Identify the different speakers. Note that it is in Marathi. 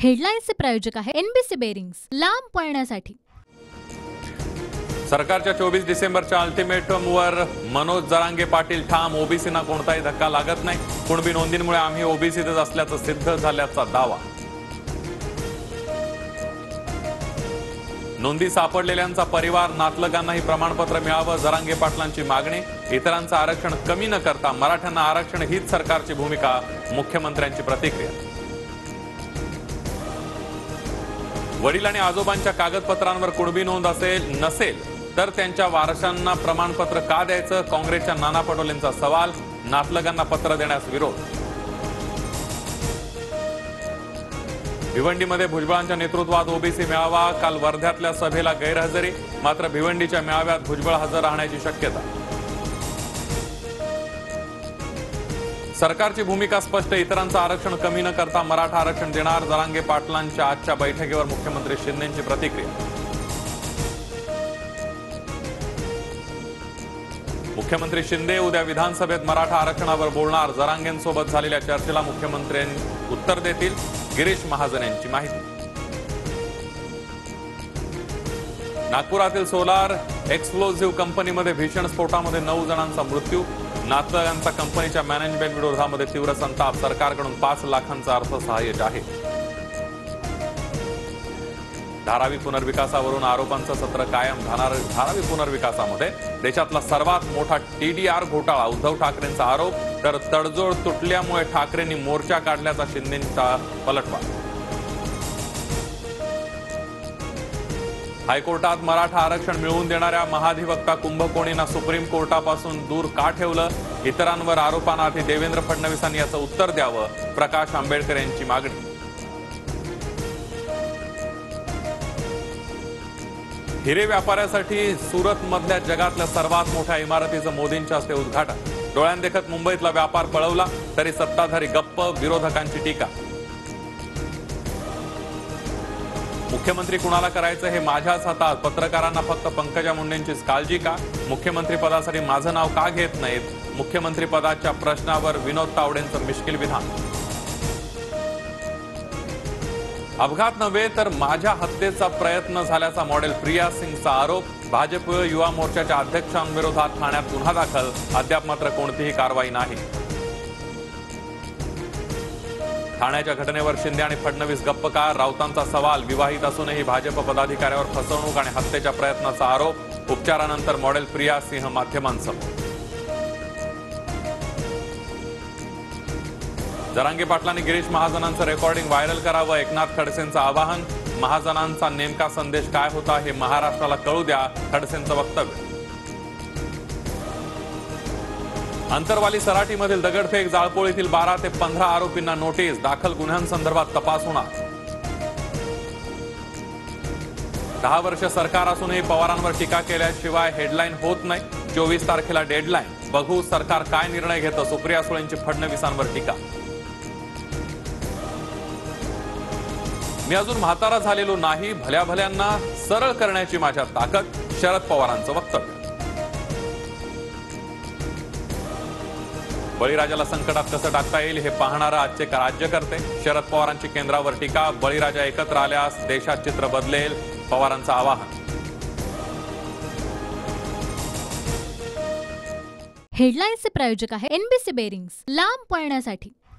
Speaker 1: हेडलाईन्सचे प्रायोजक आहे एनबीसी बेरिंग्स, लांब पळण्यासाठी।
Speaker 2: सरकारच्या 24 डिसेंबरच्या अल्टिमेटमवर मनोज जरांगे पाटील ठाम, ओबीसीना कोणताही धक्का लागत नाही, कुणबी नोंदींमुळे आम्ही ओबीसीतच असल्याचं सिद्ध झाल्याचा दावा। नोंदी सापडलेल्यांचा परिवार नातलगांनाही प्रमाणपत्र मिळावं, जरांगे पाटलांची मागणी। इतरांचं आरक्षण कमी न करता मराठ्यांना आरक्षण हीच सरकारची भूमिका, मुख्यमंत्र्यांची प्रतिक्रिया। वडील आणि आजोबांच्या कागदपत्रांवर कुणबी नोंद नसेल तर त्यांच्या वारसांना प्रमाणपत्र का द्यायचं, काँग्रेसच्या नाना पटोलेंचा सवाल। नातलगांना पत्र देण्यास विरोध। भिवंडीमध्ये भुजबळांच्या नेतृत्वात ओबीसी मेळावा, काल वर्ध्यातल्या सभेला गैरहजेरी, मात्र भिवंडीच्या मेळाव्यात भुजबळ हजर राहण्याची शक्यता। सरकारची भूमिका स्पष्ट, इतरांचं आरक्षण कमी न करता मराठा आरक्षण देणार, जरांगे पाटलांच्या आजच्या बैठकीवर मुख्यमंत्री शिंदेंची प्रतिक्रिया। मुख्यमंत्री शिंदे उद्या विधानसभेत मराठा आरक्षणावर बोलणार, जरांगेंसोबत झालेल्या चर्चेला मुख्यमंत्र्यांनी उत्तर देतील, गिरीश महाजन यांची माहिती। नागपुरातील सोलार एक्सप्लोझिव्ह कंपनीमध्ये भीषण स्फोटामध्ये 9 जणांचा मृत्यू, नातलगांचा कंपनीच्या मॅनेजमेंट विरोधामध्ये तीव्र संताप, सरकारकडून 5 लाखांचा अर्थसहाय्य जाहीर। धारावी पुनर्विकासावरून आरोपांचं सत्र कायम, धारावी पुनर्विकासामध्ये देशातला सर्वात मोठा टीडीआर घोटाळा, उद्धव ठाकरेंचा आरोप, तर तडजोड तुटल्यामुळे ठाकरेंनी मोर्चा काढल्याचा शिंदेंचा पलटवार। हायकोर्टात मराठा आरक्षण मिळवून देणाऱ्या महाधिवक्ता कुंभकोणींना सुप्रीम कोर्टापासून दूर का ठेवलं, इतरांवर आरोपांआधी देवेंद्र फडणवीसांनी याचं उत्तर द्यावं, प्रकाश आंबेडकर यांची मागणी। हिरे व्यापाऱ्यासाठी सुरत मधल्या जगातल्या सर्वात मोठ्या इमारतीचं मोदींच्या हस्ते उद्घाटन, डोळ्यांदेखत मुंबईतला व्यापार पळवला तरी सत्ताधारी गप्प, विरोधकांची टीका। मुख्यमंत्री कुणाला करायचं हे माझ्याच हातात, पत्रकारांना फक्त पंकजा मुंडेंचीच काळजी का, मुख्यमंत्री पदासाठी माझं नाव का घेत नाहीत, मुख्यमंत्री पदाच्या प्रश्नावर विनोद तावडेंचं मिश्किल विधान। अपघात नव्हे तर माझ्या हत्येचा प्रयत्न झाल्याचा मॉडेल प्रिया सिंगचा आरोप, भाजप युवा मोर्चाच्या अध्यक्षांविरोधात ठाण्यात गुन्हा दाखल, अद्याप मात्र कोणतीही कारवाई नाही। ठाण्याच्या घटनेवर शिंदे आणि फडणवीस गप्प का, राऊतांचा सवाल, विवाहित असूनही भाजप पदाधिकाऱ्यावर फसवणूक आणि हत्येच्या प्रयत्नाचा आरोप, उपचारानंतर मॉडेल प्रिया सिंह माध्यमांसमोर। जरांगे पाटलांनी गिरीश महाजनांचं रेकॉर्डिंग व्हायरल करावं, एकनाथ खडसेंचं आवाहन, महाजनांचा नेमका संदेश काय होता हे महाराष्ट्राला कळू द्या, खडसेंचं वक्तव्य। अंतरवाली सराटीमधील दगडफेक, जाळपोळीतील 12 ते 15 आरोपींना नोटीस, दाखल गुन्ह्यांसंदर्भात तपास होणार। 10 वर्ष सरकार असूनही पवारांवर टीका केल्याशिवाय हेडलाईन होत नाही, 24 तारखेला डेडलाईन, बघू सरकार काय निर्णय घेतं, सुप्रिया सुळेंची फडणवीसांवर टीका। मी अजून म्हातारा झालेलो नाही, भल्या भल्यांना सरळ करण्याची माझ्या ताकद, शरद पवारांचं वक्तव्य। बळीराजाला संकटात कसं टाकता येईल हे पाहणारं आजचे राज्यकर्ते, शरद पवारांची केंद्रावर टीका, बळीराजा एकत्र आल्यास देशात चित्र बदलेल, पवारांचं आवाहन।
Speaker 1: हेडलाईन्सचे प्रायोजक आहे एनबीसी बेरिंग्स, लांब पळण्यासाठी।